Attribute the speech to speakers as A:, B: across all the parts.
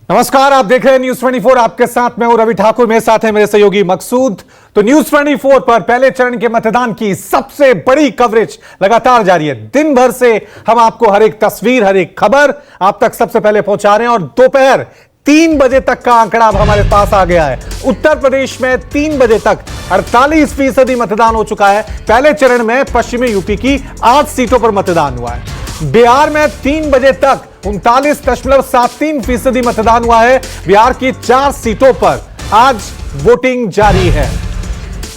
A: नमस्कार, आप देख रहे हैं न्यूज 24। आपके साथ मैं हूं रवि ठाकुर, मेरे साथ है मेरे सहयोगी मकसूद। तो न्यूज 24 पर पहले चरण के मतदान की सबसे बड़ी कवरेज लगातार जारी है। दिन भर से हम आपको हर एक तस्वीर, हर एक खबर आप तक सबसे पहले पहुंचा रहे हैं और दोपहर 3 बजे तक का आंकड़ा अब हमारे पास आ गया है। उत्तर प्रदेश में 3 बजे तक 48% मतदान हो चुका है। पहले चरण में पश्चिमी यूपी की 8 सीटों पर मतदान हुआ है। बिहार में 3 बजे तक 39.73% मतदान हुआ है। बिहार की 4 सीटों पर आज वोटिंग जारी है।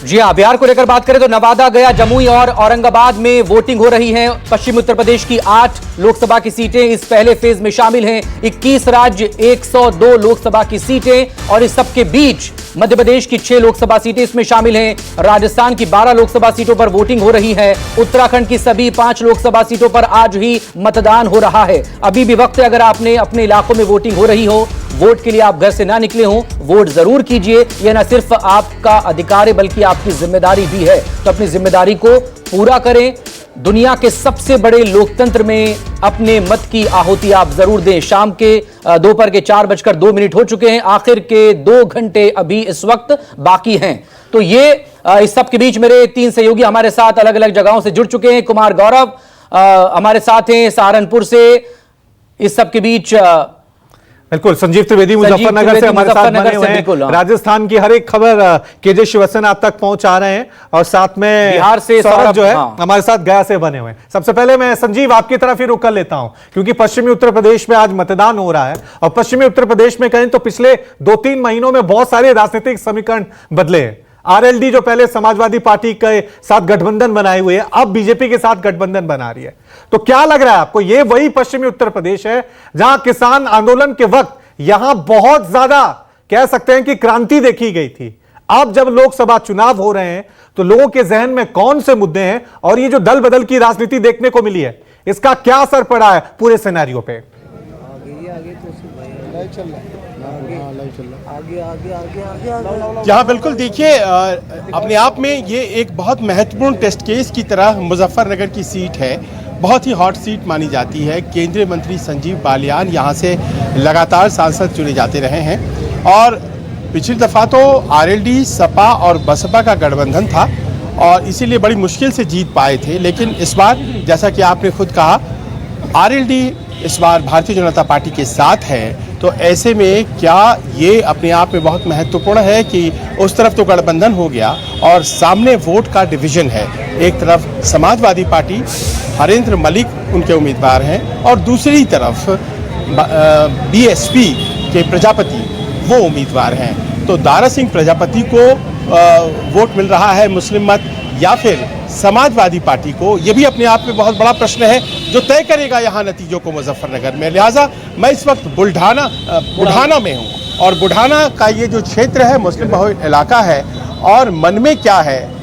B: जी हां, बिहार को लेकर बात करें तो नवादा, गया, जमुई और औरंगाबाद में वोटिंग हो रही है। पश्चिमी उत्तर प्रदेश की 8 लोकसभा की सीटें इस पहले फेज में शामिल हैं। 21 राज्य, 102 लोकसभा की सीटें और इस सबके बीच मध्य प्रदेश की 6 लोकसभा सीटें इसमें शामिल हैं। राजस्थान की 12 लोकसभा सीटों पर वोटिंग हो रही है। उत्तराखंड की सभी 5 लोकसभा सीटों पर आज ही मतदान हो रहा है। अभी भी वक्त है, अगर आपने अपने इलाकों में वोटिंग हो रही हो, वोट के लिए आप घर से ना निकले हो, वोट जरूर कीजिए। यह न सिर्फ आपका अधिकार है बल्कि आपकी जिम्मेदारी भी है। तो अपनी जिम्मेदारी को पूरा करें। दुनिया के सबसे बड़े लोकतंत्र में अपने मत की आहुति आप जरूर दें। शाम के दोपहर के 4:02 हो चुके हैं। आखिर के 2 घंटे अभी इस वक्त बाकी हैं। तो ये इस सब के बीच मेरे 3 सहयोगी हमारे साथ अलग अलग जगहों से जुड़ चुके हैं। कुमार गौरव हमारे साथ हैं सहारनपुर से। इस सब के बीच
A: बिल्कुल संजीव त्रिवेदी मुजफ्फरनगर से हमारे साथ बने हुए हैं। राजस्थान की हर एक खबर केजे शिवसेना तक पहुंचा रहे हैं और साथ में
B: बिहार से
A: सौरभ जो है हमारे साथ गया से बने हुए हैं। सबसे पहले मैं संजीव आपकी तरफ ही रुक कर लेता हूं, क्योंकि पश्चिमी उत्तर प्रदेश में आज मतदान हो रहा है और पश्चिमी उत्तर प्रदेश में कहें तो पिछले 2-3 महीनों में बहुत सारे राजनीतिक समीकरण बदले हैं। आरएलडी जो पहले समाजवादी पार्टी के साथ गठबंधन बनाए हुए है, अब बीजेपी के साथ गठबंधन बना रही है। तो क्या लग रहा है आपको, ये वही पश्चिमी उत्तर प्रदेश है जहां किसान आंदोलन के वक्त यहां बहुत ज्यादा कह सकते हैं कि क्रांति देखी गई थी। अब जब लोकसभा चुनाव हो रहे हैं तो लोगों के जहन में कौन से मुद्दे हैं और ये जो दल बदल की राजनीति देखने को मिली है, इसका क्या असर पड़ा है पूरे सिनेरियो पे?
C: यहाँ बिल्कुल देखिए, अपने आप में ये एक बहुत महत्वपूर्ण टेस्ट केस की तरह मुजफ्फरनगर की सीट है। बहुत ही हॉट सीट मानी जाती है। केंद्रीय मंत्री संजीव बालियान यहाँ से लगातार सांसद चुने जाते रहे हैं और पिछली दफ़ा तो आरएलडी, सपा और बसपा का गठबंधन था और इसीलिए बड़ी मुश्किल से जीत पाए थे। लेकिन इस बार जैसा कि आपने खुद कहा, आरएलडी इस बार भारतीय जनता पार्टी के साथ है। तो ऐसे में क्या ये अपने आप में बहुत महत्वपूर्ण है कि उस तरफ तो गठबंधन हो गया और सामने वोट का डिवीजन है। एक तरफ समाजवादी पार्टी, हरेंद्र मलिक उनके उम्मीदवार हैं और दूसरी तरफ बीएसपी के प्रजापति वो उम्मीदवार हैं। तो दारा सिंह प्रजापति को वोट मिल रहा है मुस्लिम मत या फिर समाजवादी पार्टी को, यह भी अपने आप में बहुत बड़ा प्रश्न है जो तय करेगा यहाँ नतीजों को मुजफ्फरनगर में। लिहाजा मैं इस वक्त बुढ़ाना में हूँ और बुढ़ाना का ये जो क्षेत्र है मुस्लिम बहुल इलाका है और मन में क्या है,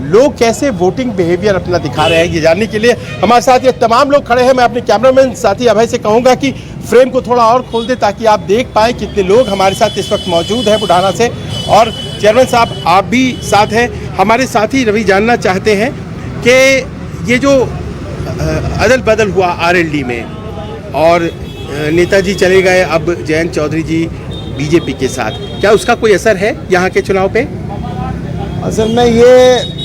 C: लोग कैसे वोटिंग बिहेवियर अपना दिखा रहे हैं, ये जानने के लिए हमारे साथ ये तमाम लोग खड़े हैं। मैं अपने कैमरामैन साथी अभय से कहूँगा कि फ्रेम को थोड़ा और खोल दे ताकि आप देख पाएँ कितने लोग हमारे साथ इस वक्त मौजूद हैं बुढ़ाना से। और चेयरमैन साहब आप भी साथ हैं। हमारे साथी रवि जानना चाहते हैं कि ये जो अदल बदल हुआ आरएलडी में और नेताजी चले गए, अब जयंत चौधरी जी बीजेपी के साथ, क्या उसका कोई असर है यहाँ के चुनाव पे?
D: असल में ये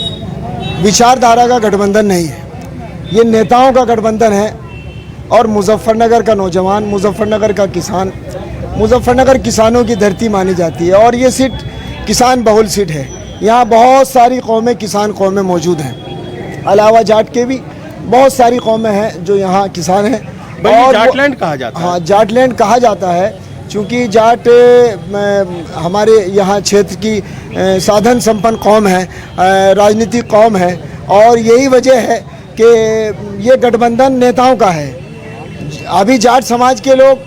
D: विचारधारा का गठबंधन नहीं है, ये नेताओं का गठबंधन है। और मुजफ्फरनगर का नौजवान, मुजफ्फरनगर का किसान, मुजफ्फरनगर किसानों की धरती मानी जाती है और ये सीट किसान बहुल सीट है। यहाँ बहुत सारी कौमें, किसान कौमें मौजूद हैं, अलावा जाट के भी बहुत सारी कौमें हैं जो यहाँ किसान हैं।
C: और जाटलैंड कहा जाता है।
D: हाँ, जाटलैंड कहा जाता है क्योंकि जाट हमारे यहाँ क्षेत्र की साधन संपन्न कौम है, राजनीतिक कौम है और यही वजह है कि ये गठबंधन नेताओं का है। अभी जाट समाज के लोग,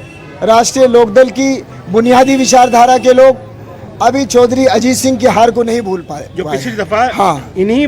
D: राष्ट्रीय लोकदल की बुनियादी विचारधारा के लोग अभी चौधरी अजीत सिंह की हार को नहीं भूल पाए
C: जो पिछली दफा।
D: हाँ,
C: इन्हीं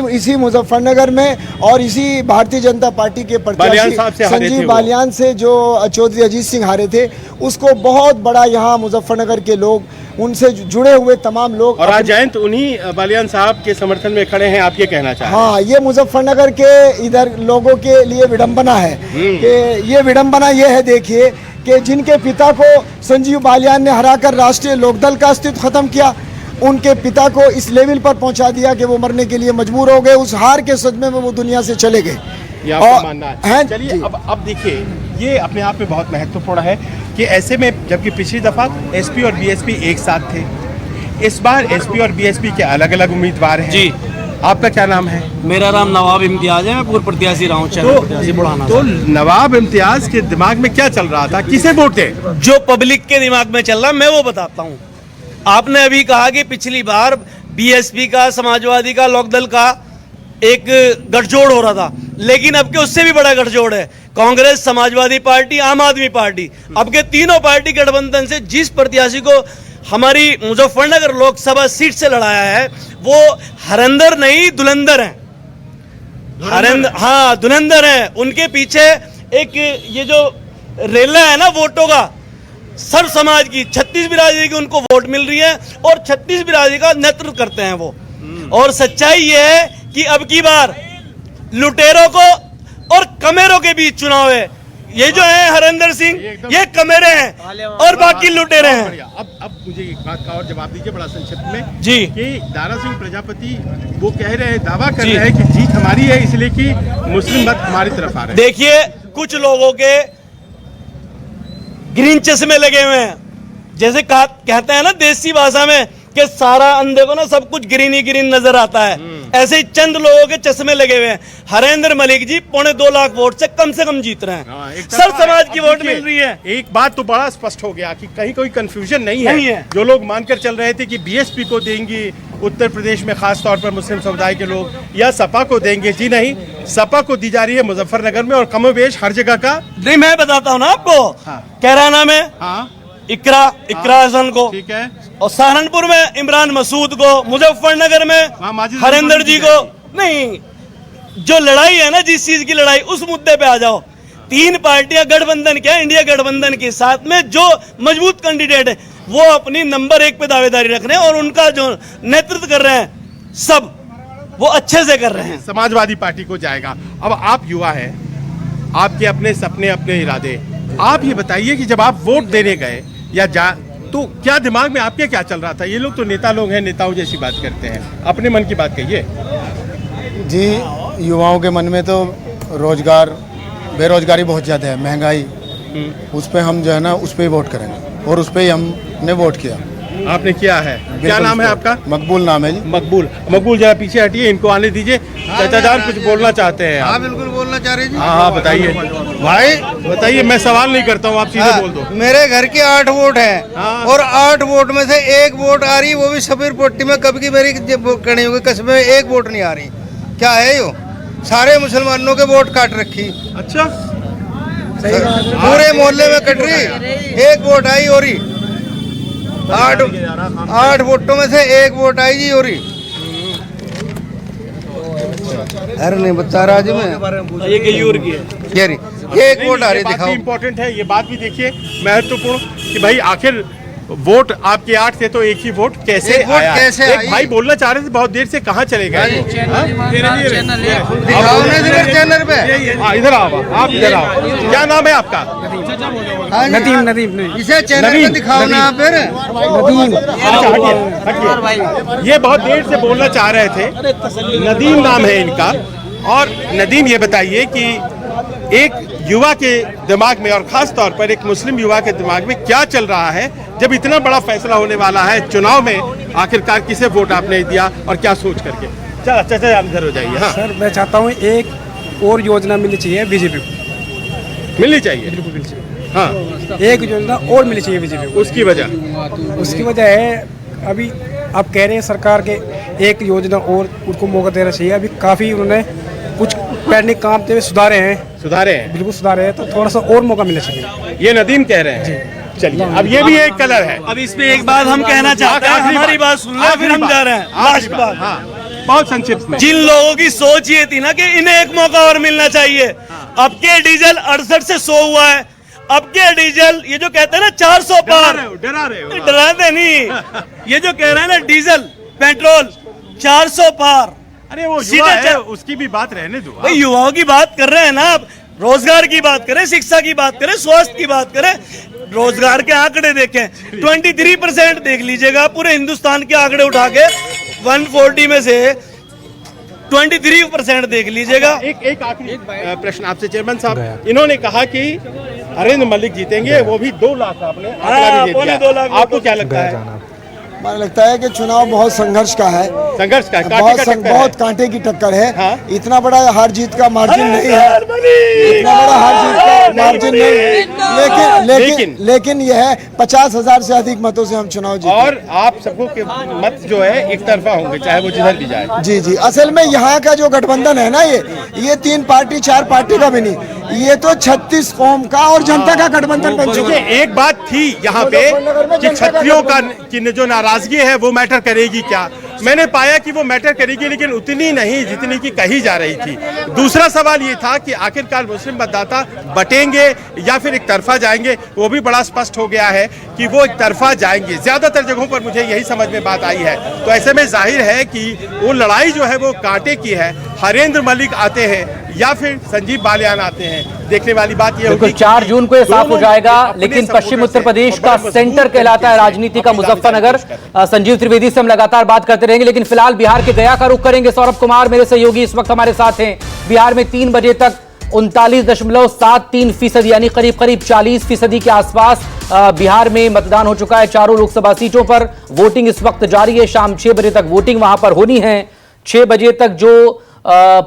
D: इसी मुजफ्फरनगर में और इसी भारतीय जनता पार्टी के प्रत्याशी संजीव बालियान से जो चौधरी अजीत सिंह हारे थे, उसको बहुत बड़ा यहाँ मुजफ्फरनगर के लोग उनसे जुड़े हुए तमाम लोग।
C: और आज जयंत उन्हीं बालियान साहब के समर्थन में खड़े हैं, आप ये कहना चाह रहे हैं?
D: हाँ, ये मुजफ्फरनगर के इधर लोगों के लिए विडंबना है कि ये विडंबना ये है, देखिए कि जिनके पिता को संजीव बालियान ने हराकर राष्ट्रीय लोकदल का अस्तित्व खत्म किया, उनके पिता को इस लेवल पर पहुंचा दिया कि वो मरने के लिए मजबूर हो गए। उस हार के सदमे में वो दुनिया से चले गए।
C: ये आपका मानना है? चलिए अब देखिए, ये अपने आप में बहुत महत्वपूर्ण है कि ऐसे में जबकि पिछली दफा एसपी और बीएसपी एक साथ थे, इस बार एसपी और बीएसपी के अलग अलग उम्मीदवार हैं। जी, आपका क्या नाम है?
E: मेरा नाम नवाब इम्तियाज है, मैं पूर्व प्रत्याशी रहा हूँ।
C: तो नवाब इम्तियाज के दिमाग में क्या चल रहा था, किसे वोट दे?
E: जो पब्लिक के दिमाग में चल रहा मैं वो बताता हूँ। आपने अभी कहा कि पिछली बार बीएसपी का, समाजवादी का, लोकदल का एक गठजोड़ हो रहा था, लेकिन अब के उससे भी बड़ा गठजोड़ है। कांग्रेस, समाजवादी पार्टी, आम आदमी पार्टी, अब के तीनों पार्टी गठबंधन से जिस प्रत्याशी को हमारी मुजफ्फरनगर लोकसभा सीट से लड़ाया है वो हरेंद्र नहीं धुलंधर है। हरेंद्र, हाँ धुलंधर है। उनके पीछे एक ये जो रेला है ना वोटों का, सर्व समाज की 36 बिरादरी की उनको वोट मिल रही है और 36 बिरादरी का नेतृत्व करते हैं वो। और सच्चाई ये है कि अब की बार लुटेरों को और कमेरों के बीच चुनाव है। ये जो है हरेंद्र सिंह, ये कमेरे हैं और बाकी लुटेरे हैं।
C: अब मुझे एक बात का और जवाब दीजिए बड़ा संक्षिप्त में
E: जी,
C: कि दारा सिंह प्रजापति वो कह रहे हैं, दावा कर रहे हैं कि जीत हमारी है इसलिए कि मुस्लिम मत हमारी तरफ आ रहे हैं।
E: देखिए, कुछ लोगों के ग्रीन चश्मे लगे हुए हैं, जैसे कहते हैं ना देसी भाषा में कि सारा अंधे को ना सब कुछ ग्रीन ही ग्रीन नजर आता है, ऐसे ही चंद लोगों के चश्मे लगे हुए हैं। हरेंद्र मलिक जी 2.25 लाख वोट से कम जीत रहे हैं। सर्व समाज की वोट मिल रही है।
C: एक बात तो बड़ा स्पष्ट हो गया कि कहीं कोई कंफ्यूजन नहीं है। जो लोग मानकर चल रहे थे कि बीएसपी को देंगी उत्तर प्रदेश में खास तौर पर मुस्लिम समुदाय के लोग, या सपा को देंगे, जी नहीं, सपा को दी जा रही है मुजफ्फरनगर में और कमोबेश हर जगह का।
E: नहीं, मैं बताता हूँ ना आपको। कैराना में इकरा हसन को,
C: ठीक है,
E: और सहारनपुर में इमरान मसूद को, मुजफ्फरनगर में हरेंद्र जी को। नहीं, जो लड़ाई है ना, जिस चीज की लड़ाई, उस मुद्दे पे आ जाओ। तीन पार्टियां गठबंधन क्या, इंडिया गठबंधन के साथ में जो मजबूत कैंडिडेट है वो अपनी नंबर 1 पे दावेदारी रख रहे हैं और उनका जो नेतृत्व कर रहे हैं सब वो अच्छे से कर रहे हैं।
C: समाजवादी पार्टी को जाएगा। अब आप युवा हैं, आपके अपने सपने, अपने इरादे, आप ये बताइए कि जब आप वोट देने गए या तो क्या दिमाग में आपके क्या चल रहा था? ये लोग तो नेता लोग हैं, नेताओं जैसी बात करते हैं, अपने मन की बात कहिए।
F: जी, युवाओं के मन में तो रोजगार, बेरोजगारी बहुत ज़्यादा है, महंगाई, उस पर हम जो है ना उस पर ही वोट करेंगे और उस पर ही हमने वोट किया।
C: आपने किया है? क्या नाम है आपका?
F: मकबूल नाम है जी।
C: मकबूल जरा पीछे हटिए, इनको आने दीजिए। चाचा जान कुछ बोलना चाहते हैं?
G: हाँ बिल्कुल बोलना चाह रहे जी।
C: हाँ बताइए
G: भाई,
C: बताइए, मैं सवाल नहीं करता हूँ, आप सीधे बोल दो।
G: मेरे घर के 8 वोट हैं और 8 वोट में से 1 वोट आ रही, वो भी सफेद पट्टी में। कब की मेरी करनी होगी कस्बे में 1 वोट नहीं आ रही। क्या है यो? सारे मुसलमानों के वोट काट रखी।
C: अच्छा,
G: पूरे मोहल्ले में कट रही। 1 वोट आई और 8 वोटों में से 1 वोट आई जी। और अरे नहीं बता रहा जी मैं,
E: ये कहीं और की है।
G: 1 वोट आ रही, दिखाओ।
C: इम्पोर्टेंट है ये बात भी, देखिए महत्वपूर्ण कि भाई आखिर वोट आपके 8 थे तो एक ही वोट कैसे आया? एक भाई बोलना चाह रहे थे बहुत देर से, कहाँ चले गए?
G: दिखाओ ना चैनल पे।
C: इधर आओ, आप इधर आओ। क्या नाम है आपका?
G: नदीम। इसे चैनल पे दिखाओ ना फिर।
C: ये बहुत देर से बोलना चाह रहे थे, नदीम नाम है इनका। और नदीम, ये बताइए कि एक युवा के दिमाग में और खास तौर पर एक मुस्लिम युवा के दिमाग में क्या चल रहा है जब इतना बड़ा फैसला होने वाला है चुनाव में? आखिरकार किसे वोट आपने दिया और क्या सोच करके? चल चाचा इधर हो जाइए। हाँ
H: सर, मैं चाहता हूँ एक और योजना मिलनी चाहिए बीजेपी को।
C: मिलनी चाहिए,
H: बिल्कुल मिलनी चाहिए।
C: हाँ,
H: एक योजना और मिलनी चाहिए बीजेपी को।
C: उसकी वजह
H: है अभी आप कह रहे हैं सरकार के एक योजना और उनको मौका देना चाहिए। अभी काफ़ी उन्होंने कुछ पेंडिंग काम थे सुधारे हैं, बिल्कुल सुधारे हैं, तो थोड़ा सा और मौका मिलना चाहिए,
C: ये नदीम कह रहे हैं। चलिए, अब ये भी एक कलर है।
E: अब इसमें एक बात हम कहना चाहते हैं, हमारी बात सुन लो फिर हम जा रहे हैं। लास्ट बात,
C: बहुत संक्षिप्त में,
E: जिन लोगों की सोच ये थी ना कि इन्हें एक मौका और मिलना चाहिए, अब के डीजल 68 से 100 हुआ है, अब के डीजल, ये जो कहते हैं ना 400 पार,
C: डरा रहे हो
E: डराते नहीं। ये जो कह रहे हैं ना डीजल पेट्रोल 400 पार,
C: अरे वो
E: सीधे
C: युवा है, उसकी भी बात रहने दो।
E: भाई युवाओं की बात कर रहे हैं ना आप, रोजगार की बात करें, शिक्षा की बात करें, स्वास्थ्य की बात करें। रोजगार के आंकड़े देखें, 23% देख लीजिएगा पूरे हिंदुस्तान के आंकड़े उठा के 140 में से 23% देख लीजिएगा।
C: एक आखिरी प्रश्न आपसे चेयरमैन साहब, इन्होंने कहा कि नरेंद्र मलिक जीतेंगे, वो भी 2 लाख आपने आंकड़ा भी दे दिया।
E: 2 लाख।
C: आपको क्या लगता है?
D: मुझे लगता है कि चुनाव बहुत संघर्ष का है,
C: संघर्ष का,
D: बहुत कांटे की टक्कर है।
C: हाँ?
D: इतना बड़ा हार जीत का मार्जिन नहीं है, इतना बड़ा हार जीत का मार्जिन नहीं है, लेकिन यह है 50,000 से अधिक मतों से हम चुनाव जीते।
C: और आप सबको के मत जो है एक तरफा होंगे, चाहे वो जिधर भी जाए।
D: जी जी, असल में यहाँ का जो गठबंधन है ना, ये 3 पार्टी 4 पार्टी का भी नहीं, ये तो 36 कौम का और जनता का गठबंधन बन चुका है।
C: एक बात थी यहाँ पे कि क्षत्रियों का की जो नाराजगी है वो मैटर करेगी क्या? मैंने पाया कि वो मैटर करेगी, लेकिन उतनी नहीं जितनी की कही जा रही थी। दूसरा सवाल ये था कि आखिरकार मुस्लिम मतदाता बटेंगे या फिर एक तरफा जाएंगे। वो भी बड़ा स्पष्ट हो गया है कि वो एक तरफा जाएंगे। ज्यादातर जगहों पर मुझे यही समझ में बात आई है। तो ऐसे में जाहिर है कि वो लड़ाई जो है वो कांटे की है। हरेंद्र मलिक आते हैं या फिर संजीव बालियान आते हैं, देखने वाली बात ये होगी।
B: 4 जून को ये साफ हो जाएगा। लेकिन पश्चिम उत्तर प्रदेश का सेंटर कहलाता है राजनीति का मुजफ्फरनगर। संजीव त्रिवेदी से हम लगातार बात करते रहेंगे, लेकिन फिलहाल बिहार के गया का रुख करेंगे। सौरभ कुमार मेरे सहयोगी इस वक्त हमारे साथ हैं। बिहार में 3 बजे तक 39.73% यानी करीब 40% के आसपास बिहार में मतदान हो चुका है। चारों लोकसभा सीटों पर वोटिंग इस वक्त जारी है। शाम 6 बजे तक वोटिंग वहां पर होनी है। 6 बजे तक जो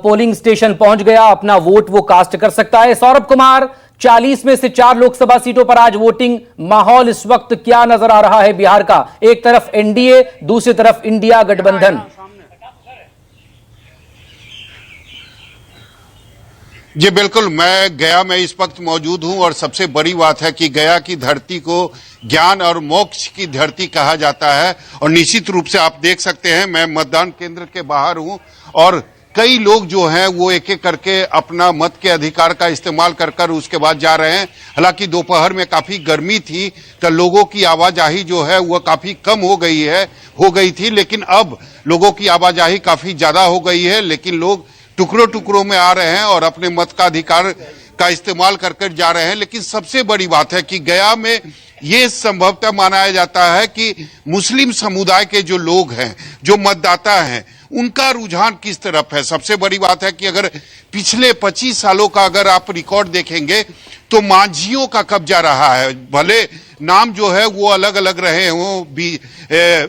B: पोलिंग स्टेशन पहुंच गया अपना वोट वो कास्ट कर सकता है। सौरभ कुमार, 40 में से 4 लोकसभा सीटों पर आज वोटिंग, माहौल इस वक्त क्या नजर आ रहा है बिहार का? एक तरफ एनडीए, दूसरी तरफ इंडिया गठबंधन।
I: जी बिल्कुल, मैं गया में इस वक्त मौजूद हूं और सबसे बड़ी बात है कि गया की धरती को ज्ञान और मोक्ष की धरती कहा जाता है। और निश्चित रूप से आप देख सकते हैं, मैं मतदान केंद्र के बाहर हूं और कई लोग जो हैं वो एक एक करके अपना मत के अधिकार का इस्तेमाल कर कर उसके बाद जा रहे हैं। हालांकि दोपहर में काफी गर्मी थी तो लोगों की आवाजाही जो है वो काफी कम हो गई थी, लेकिन अब लोगों की आवाजाही काफी ज्यादा हो गई है। लेकिन लोग टुकड़ों टुकड़ों में आ रहे हैं और अपने मत का अधिकार का इस्तेमाल कर कर जा रहे हैं। लेकिन सबसे बड़ी बात है कि गया में ये संभवतः माना जाता है कि मुस्लिम समुदाय के जो लोग हैं, जो मतदाता हैं, उनका रुझान किस तरफ है। सबसे बड़ी बात है कि अगर पिछले 25 सालों का अगर आप रिकॉर्ड देखेंगे तो मांझियों का कब्जा रहा है। भले नाम जो है वो अलग अलग रहे हों,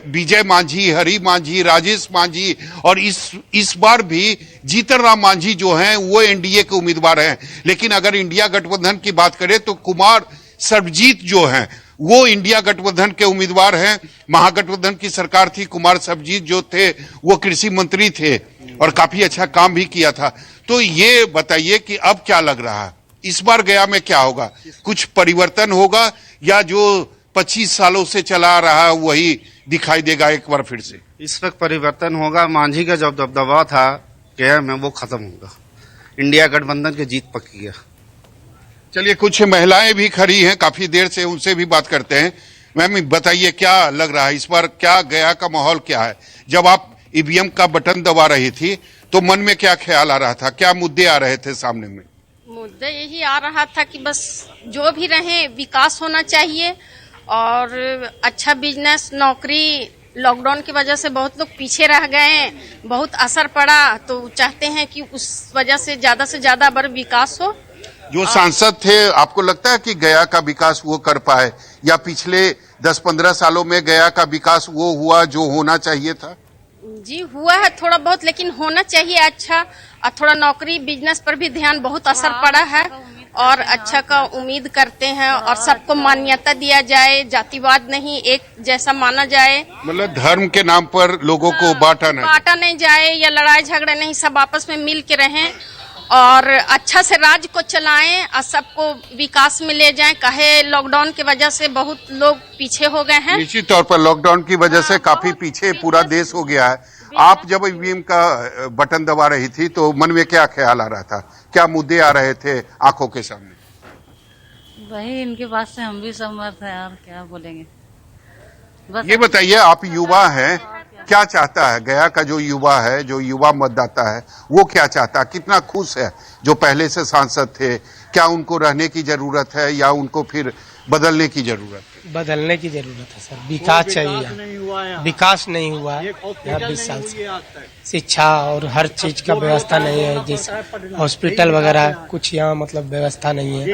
I: विजय मांझी, हरि मांझी, राजेश मांझी, और इस बार भी जीतन राम मांझी जो हैं वो एनडीए के उम्मीदवार हैं। लेकिन अगर इंडिया गठबंधन की बात करें तो कुमार सर्वजीत जो हैं वो इंडिया गठबंधन के उम्मीदवार हैं। महागठबंधन की सरकार थी, कुमार सर्वजीत जो थे वो कृषि मंत्री थे और काफी अच्छा काम भी किया था। तो ये बताइए कि अब क्या लग रहा है, इस बार गया में क्या होगा? कुछ परिवर्तन होगा या जो 25 सालों से चला रहा है वही दिखाई देगा एक बार फिर से?
J: इस वक्त परिवर्तन होगा। मांझी का जो दबदबा था गया में वो खत्म होगा। इंडिया गठबंधन की जीत पक्की है।
I: चलिए, कुछ महिलाएं भी खड़ी हैं काफी देर से, उनसे भी बात करते हैं। मैम बताइए क्या लग रहा है इस बार, क्या गया का माहौल क्या है? जब आप ईवीएम का बटन दबा रही थी तो मन में क्या ख्याल आ रहा था, क्या मुद्दे आ रहे थे सामने में?
K: मुद्दा यही आ रहा था कि बस जो भी रहे विकास होना चाहिए और अच्छा बिजनेस, नौकरी। लॉकडाउन की वजह से बहुत लोग पीछे रह गए, बहुत असर पड़ा, तो चाहते हैं कि उस वजह से ज्यादा बार विकास हो।
I: जो सांसद थे, आपको लगता है कि गया का विकास वो कर पाए या पिछले 10-15 सालों में गया का विकास वो हुआ जो होना चाहिए था?
K: जी हुआ है थोड़ा बहुत, लेकिन होना चाहिए अच्छा। और थोड़ा नौकरी बिजनेस पर भी ध्यान, बहुत असर पड़ा है और अच्छा का उम्मीद करते हैं और सबको मान्यता दिया जाए, जातिवाद नहीं, एक जैसा माना जाए।
I: मतलब धर्म के नाम पर लोगों को बांटा नहीं
K: जाए या लड़ाई झगड़े नहीं, सब आपस में मिल के रहें और अच्छा से राज्य को चलाएं और सबको विकास में ले जाएं। कहे लॉकडाउन की वजह से बहुत लोग पीछे हो गए हैं।
I: निश्चित तौर पर लॉकडाउन की वजह से काफी पीछे पूरा देश हो गया है। आप जब ईवीएम का बटन दबा रही थी तो मन में क्या ख्याल आ रहा था, क्या मुद्दे आ रहे थे आंखों के सामने?
L: वही इनके बात से हम भी सहमत हैं, और क्या बोलेंगे। बस
I: ये बताइए, आप युवा हैं, क्या चाहता है गया का जो युवा है, जो युवा मतदाता है, वो क्या चाहता है? कितना खुश है जो पहले से सांसद थे? क्या उनको रहने की जरूरत है या उनको फिर बदलने की जरूरत है?
M: बदलने की जरूरत है सर, विकास चाहिए। विकास नहीं हुआ है यहाँ 20 साल से। शिक्षा और हर चीज का व्यवस्था नहीं है, जैसे हॉस्पिटल वगैरह कुछ यहाँ मतलब व्यवस्था नहीं है।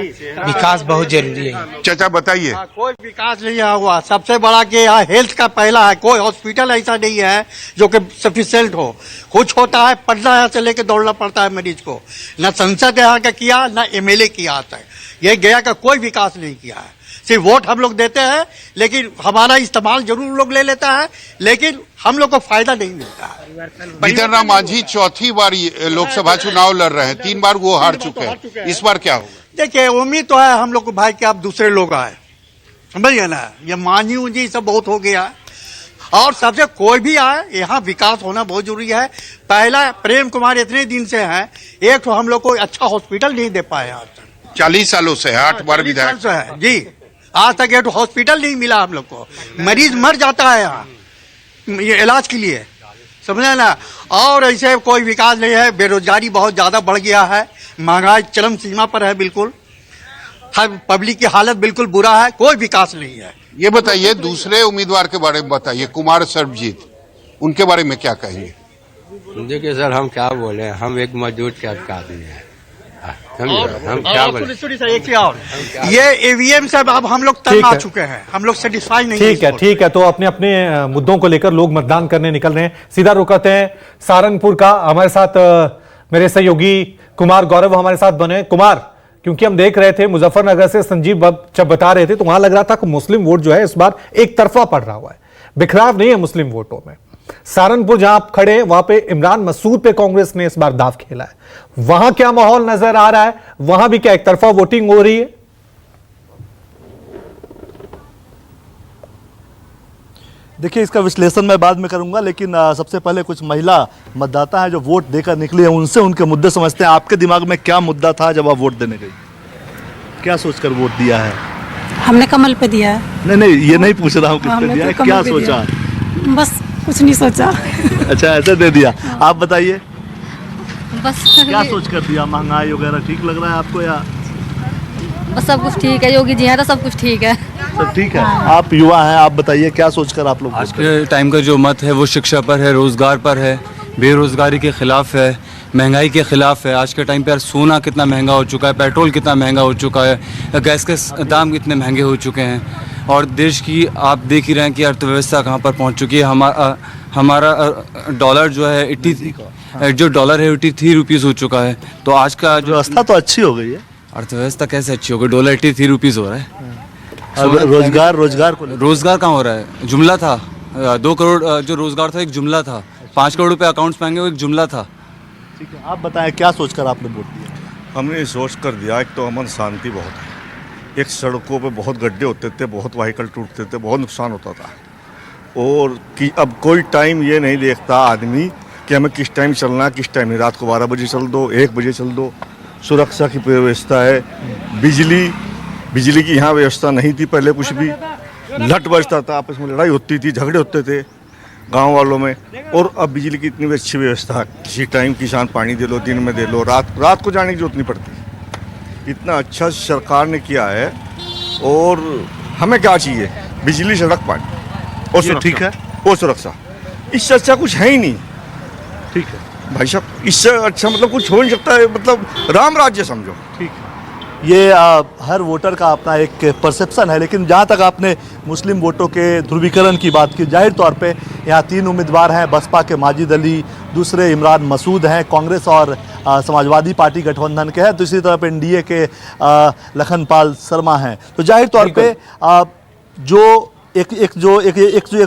M: विकास बहुत जरूरी है।
I: चाचा बताइए।
N: कोई विकास नहीं यहाँ हुआ। सबसे बड़ा कि यहाँ हेल्थ का पहला है, कोई हॉस्पिटल ऐसा नहीं है जो कि सफिशिएंट हो। कुछ होता है पटना यहाँ से लेके दौड़ना पड़ता है मरीज को। न संसद यहाँ का किया, न एमएलए किया आता है। ये गया का कोई विकास नहीं किया है। सिर्फ वोट हम लोग देते हैं, लेकिन हमारा इस्तेमाल जरूर लोग ले लेता है, लेकिन हम लोग को फायदा नहीं मिलता है।
I: जीतन राम मांझी चौथी बार लोकसभा चुनाव लड़ रहे हैं, 3 बार वो हार चुके हैं, इस बार क्या होगा?
N: देखिए, उम्मीद तो है हम लोग को भाई कि आप दूसरे लोग आए, समझ गए ना। ये मांझी उंझी सब बहुत हो गया, और सबसे कोई भी आए, यहाँ विकास होना बहुत जरूरी है। पहला प्रेम कुमार इतने दिन से हैं, एक तो हम लोग को अच्छा हॉस्पिटल नहीं दे पाए आज तक।
I: 40 सालों से 8 बार विधायक
N: है जी, आज तक एक हॉस्पिटल नहीं मिला हम लोग को। मरीज मर जाता है यहाँ ये इलाज के लिए, समझे ना। और ऐसे कोई विकास नहीं है। बेरोजगारी बहुत ज्यादा बढ़ गया है, महंगाई चरम सीमा पर है, बिल्कुल हर पब्लिक की हालत बिल्कुल बुरा है, कोई विकास नहीं है।
I: ये बताइए, दूसरे उम्मीदवार के बारे में बताइए, कुमार सर्वजीत, उनके बारे में क्या कहेंगे?
O: देखिए सर, हम क्या बोले, हम एक मजदूर के आदमी हैं, हम क्या बोले।
N: ये ईवीएम से अब हम लोग तंग आ चुके हैं, हम लोग सेटिस्फाई नहीं।
A: ठीक है। तो अपने अपने मुद्दों को लेकर लोग मतदान करने निकल रहे हैं। सीधा रुक करते हैं सहारनपुर का। हमारे साथ मेरे सहयोगी कुमार गौरव हमारे साथ बने। कुमार, क्योंकि हम देख रहे थे मुजफ्फरनगर से संजीव जब बता रहे थे तो वहां लग रहा था कि मुस्लिम वोट जो है इस बार एक तरफा पड़ रहा हुआ है, बिखराव नहीं है मुस्लिम वोटों में। सहारनपुर जहां आप खड़े, वहां पे इमरान मसूद पे कांग्रेस ने इस बार दाव खेला है। वहां क्या माहौल नजर आ रहा है? वहां भी क्या एक तरफा वोटिंग हो रही है?
P: देखिए, इसका विश्लेषण मैं बाद में करूंगा, लेकिन सबसे पहले कुछ महिला मतदाता हैं जो वोट देकर निकले हैं, उनसे उनके मुद्दे समझते हैं। आपके दिमाग में क्या मुद्दा था जब आप वोट देने गई? क्या सोचकर वोट दिया है?
L: हमने कमल पे दिया है।
P: नहीं, ये नहीं पूछ रहा हूँ किस पे दिया है, क्या सोचा?
L: बस कुछ नहीं सोचा।
P: अच्छा, ऐसे दे दिया। आप बताइए,
L: बस
P: क्या सोच कर दिया? महंगाई वगैरह ठीक लग रहा है आपको या?
L: बस सब कुछ ठीक है, योगी जी हैं तो सब कुछ ठीक है।
P: सब ठीक है। आप युवा हैं, आप बताइए क्या सोचकर आप लोग?
O: आज के टाइम का जो मत है वो शिक्षा पर है, रोजगार पर है, बेरोजगारी के खिलाफ है, महंगाई के खिलाफ है। आज के टाइम पे यार सोना कितना महंगा हो चुका है, पेट्रोल कितना महंगा हो चुका है, गैस के दाम कितने महंगे हो चुके हैं, और देश की आप देख ही रहे हैं कि अर्थव्यवस्था कहाँ पर पहुँच चुकी है। हमारा डॉलर जो है 83 रुपीज़ हो चुका है। तो आज का जो
P: व्यवस्था तो अच्छी हो गई है।
O: अर्थव्यवस्था कैसे अच्छी हो गई? डॉलर 83 रुपीज़ हो रहा है। रोजगार कहाँ हो रहा है? जुमला था 2 करोड़ जो रोजगार था, एक जुमला था। 5 करोड़ रुपए अकाउंट्स में आएंगे, वो एक जुमला था।
P: ठीक है, आप बताएं क्या सोचकर आपने वोट दिया?
Q: हमने सोच कर दिया, एक तो अमन शांति बहुत है, एक सड़कों पे बहुत गड्ढे होते थे, बहुत व्हीकल टूटते थे, बहुत नुकसान होता था, और कि अब कोई टाइम ये नहीं देखता आदमी कि हमें किस टाइम चलना है, किस टाइम नहीं। रात को 12 बजे चल दो, 1 बजे चल दो। सुरक्षा की व्यवस्था है, बिजली की यहाँ व्यवस्था नहीं थी पहले, कुछ भी लट बजता था, आपस में लड़ाई होती थी, झगड़े होते थे गांव वालों में। और अब बिजली की इतनी भी अच्छी व्यवस्था, किसी टाइम किसान पानी दे लो, दिन में दे लो, रात को जाने की जरूरत नहीं पड़ती। इतना अच्छा सरकार ने किया है। और हमें क्या चाहिए? बिजली, सड़क, पानी और सुरक्षा।
P: ठीक है,
Q: और सुरक्षा, इससे अच्छा कुछ है ही नहीं।
P: ठीक है
Q: भाई साहब, इससे अच्छा मतलब कुछ हो नहीं सकता है, मतलब राम राज्य समझो।
P: ठीक है, ये हर वोटर का अपना एक परसेप्शन है, लेकिन जहाँ तक आपने मुस्लिम वोटों के ध्रुवीकरण की बात की, जाहिर तौर पे यहाँ 3 उम्मीदवार हैं। बसपा के माजिद अली, दूसरे इमरान मसूद हैं, कांग्रेस और समाजवादी पार्टी गठबंधन के हैं, दूसरी तरफ एनडीए के लखनपाल शर्मा हैं। तो जाहिर तौर पे जो एक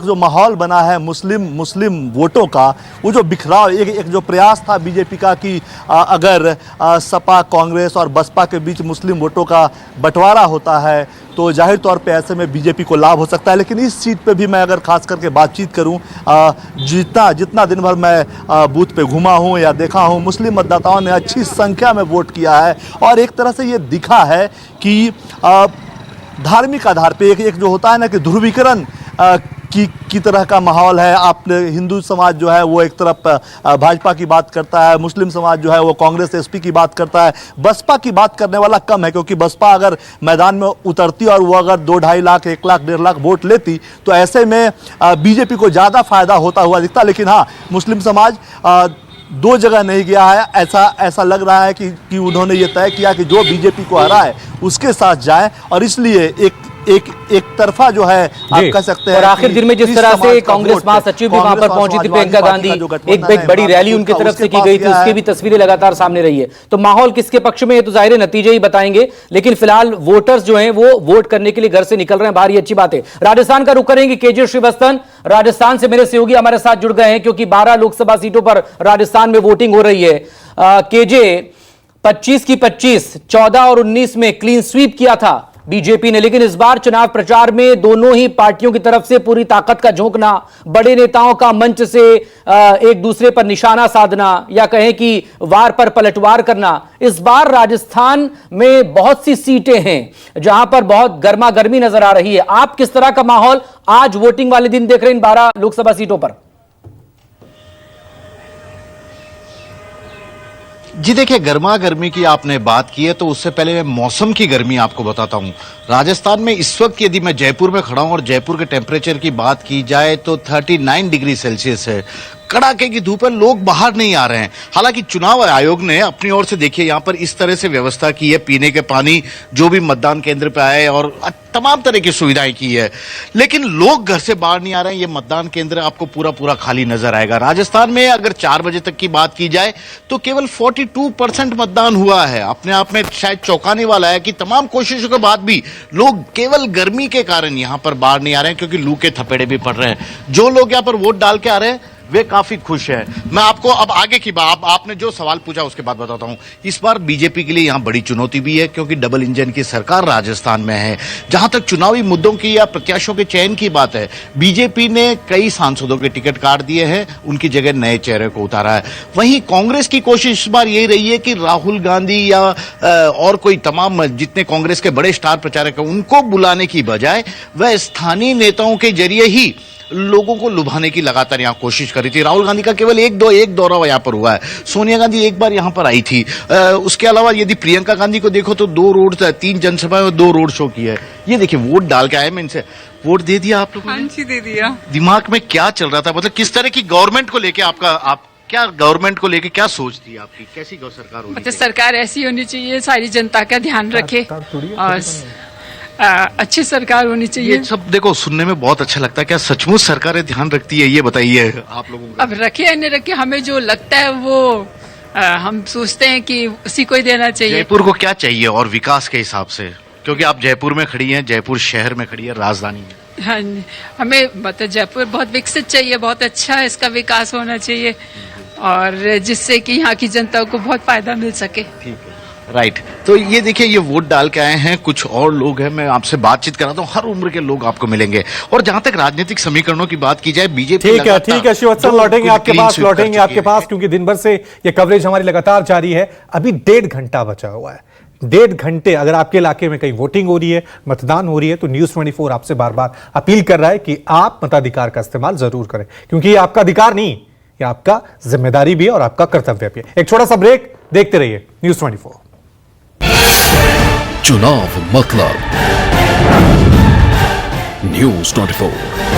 P: जो माहौल बना है मुस्लिम वोटों का, वो जो बिखराव, एक जो प्रयास था बीजेपी का कि अगर सपा, कांग्रेस और बसपा के बीच मुस्लिम वोटों का बंटवारा होता है तो जाहिर तौर पे ऐसे में बीजेपी को लाभ हो सकता है। लेकिन इस सीट पे भी मैं अगर खास करके बातचीत करूं, जितना दिन भर मैं बूथ पे घूमा हूं या देखा हूं, मुस्लिम मतदाताओं ने अच्छी संख्या में वोट किया है और एक तरह से ये दिखा है कि धार्मिक आधार पे एक जो होता है ना कि ध्रुवीकरण की तरह का माहौल है। आपने हिंदू समाज जो है वो एक तरफ भाजपा की बात करता है, मुस्लिम समाज जो है वो कांग्रेस एसपी की बात करता है, बसपा की बात करने वाला कम है, क्योंकि बसपा अगर मैदान में उतरती और वो अगर 2-2.5 लाख 1 लाख 1.5 लाख वोट लेती तो ऐसे में बीजेपी को ज़्यादा फायदा होता हुआ दिखता। लेकिन हाँ, मुस्लिम समाज 2 जगह नहीं गया है, ऐसा लग रहा है कि उन्होंने ये तय किया कि जो बीजेपी को हरा है उसके साथ जाए, और इसलिए एक तरफा जो है आप कह सकते हैं।
B: और आखिर दिन में जिस तरह से कांग्रेस महासचिव भी वहां पर पहुंची थी, प्रियंका गांधी, एक बड़ी रैली उनकी तरफ से की गई थी, उसकी भी तस्वीरें लगातार सामने रही है। तो माहौल किसके पक्ष में है तो जाहिर है नतीजे ही बताएंगे। लेकिन फिलहाल वोटर्स जो हैं वो वोट करने के लिए घर से निकल रहे हैं बाहर, ये अच्छी बात है। राजस्थान का रुख करेंगे केजे श्रीवास्तव, राजस्थान से मेरे सहयोगी हमारे साथ जुड़ गए हैं, क्योंकि 12 लोकसभा सीटों पर राजस्थान में वोटिंग हो रही है। केजे, 25 की 25, 14 और 19 में क्लीन स्वीप किया था बीजेपी ने, लेकिन इस बार चुनाव प्रचार में दोनों ही पार्टियों की तरफ से पूरी ताकत का झोंकना, बड़े नेताओं का मंच से एक दूसरे पर निशाना साधना या कहें कि वार पर पलटवार करना। इस बार राजस्थान में बहुत सी सीटें हैं जहां पर बहुत गर्मा गर्मी नजर आ रही है। आप किस तरह का माहौल आज वोटिंग वाले दिन देख रहे हैं इन 12 लोकसभा सीटों पर?
R: जी देखिए, गर्मा गर्मी की आपने बात की है तो उससे पहले मैं मौसम की गर्मी आपको बताता हूं। राजस्थान में इस वक्त यदि मैं जयपुर में खड़ा हूं और जयपुर के टेम्परेचर की बात की जाए तो 39 डिग्री सेल्सियस है। कड़ाके की धूप है, लोग बाहर नहीं आ रहे हैं। हालांकि चुनाव आयोग ने अपनी ओर से देखिए यहां पर इस तरह से व्यवस्था की है, पीने के पानी जो भी मतदान केंद्र पे आए और तमाम तरह की सुविधाएं की है, लेकिन लोग घर से बाहर नहीं आ रहे हैं। ये मतदान केंद्र आपको पूरा खाली नजर आएगा। राजस्थान में अगर 4 बजे तक की बात की जाए तो केवल 42% मतदान हुआ है। अपने आप में शायद चौंकाने वाला है कि तमाम कोशिशों के बाद भी लोग केवल गर्मी के कारण यहां पर बाहर नहीं आ रहे हैं, क्योंकि लू के थपेड़े भी पड़ रहे हैं। जो लोग यहां पर वोट डाल के आ रहे हैं वे काफी खुश हैं। मैं आपको अब आगे की बात, आपने जो सवाल पूछा उसके बाद बताता हूं। इस बार बीजेपी के लिए यहां बड़ी चुनौती भी है, क्योंकि डबल इंजन की सरकार राजस्थान में है। जहां तक चुनावी मुद्दों की या प्रत्याशियों के चयन की बात है, बीजेपी ने कई सांसदों के टिकट काट दिए हैं, उनकी जगह नए चेहरे को उतारा है। वहीं कांग्रेस की कोशिश इस बार यही रही है कि राहुल गांधी या और कोई तमाम जितने कांग्रेस के बड़े स्टार प्रचारक हैं उनको बुलाने की बजाय वह स्थानीय नेताओं के जरिए ही लोगों को लुभाने की लगातार यहां कोशिश करी थी। राहुल गांधी का केवल एक दौरा यहां पर हुआ है। सोनिया गांधी एक बार यहां पर आई थी। उसके अलावा यदि प्रियंका गांधी को देखो तो 3 जनसभाएं और 2 रोड शो की है। ये देखिए, वोट डाल के आए, मैं इनसे वोट दे दिया आप लोगों ने?
S: हाँ जी, दे दिया।
R: दिमाग में क्या चल रहा था, मतलब किस तरह की गवर्नमेंट को लेके क्या गवर्नमेंट को लेके क्या सोच थी आपकी, कैसी सरकार होनी चाहिए?
S: सरकार ऐसी होनी चाहिए, सारी जनता का ध्यान रखे और अच्छी सरकार होनी चाहिए।
R: ये सब देखो सुनने में बहुत अच्छा लगता है, क्या सचमुच सरकारें ध्यान रखती है? ये बताइए आप लोगों को।
S: अब रखे या नहीं रखे, हमें जो लगता है वो हम सोचते हैं कि उसी को ही देना चाहिए।
R: जयपुर को क्या चाहिए और विकास के हिसाब से, क्योंकि आप जयपुर में खड़ी हैं, जयपुर शहर में खड़ी है, राजधानी है।
S: हाँ, हमें मतलब जयपुर बहुत विकसित चाहिए, बहुत अच्छा इसका विकास होना चाहिए और जिससे कि यहाँ की जनता को बहुत फायदा मिल सके।
R: ठीक है, राइट। तो ये देखिए, ये वोट डाल के आए हैं कुछ और लोग हैं, मैं आपसे बातचीत कराता हूँ। हर उम्र के लोग आपको मिलेंगे। और जहां तक राजनीतिक समीकरणों की बात की जाए, बीजेपी
A: ठीक है श्रीवास्तव, लौटेंगे आपके पास क्योंकि दिन भर से ये कवरेज हमारी लगातार जारी है। अभी 1.5 घंटा बचा हुआ है। 1.5 घंटे अगर आपके इलाके में कहीं वोटिंग हो रही है, मतदान हो रही है, तो न्यूज़ 24 आपसे बार बार अपील कर रहा है कि आप मताधिकार का इस्तेमाल जरूर करें, क्योंकि ये आपका अधिकार नहीं, ये आपका जिम्मेदारी भी है और आपका कर्तव्य भी है। एक छोटा सा ब्रेक, देखते रहिए न्यूज़ 24।
T: चुनाव मतलब न्यूज़ 24।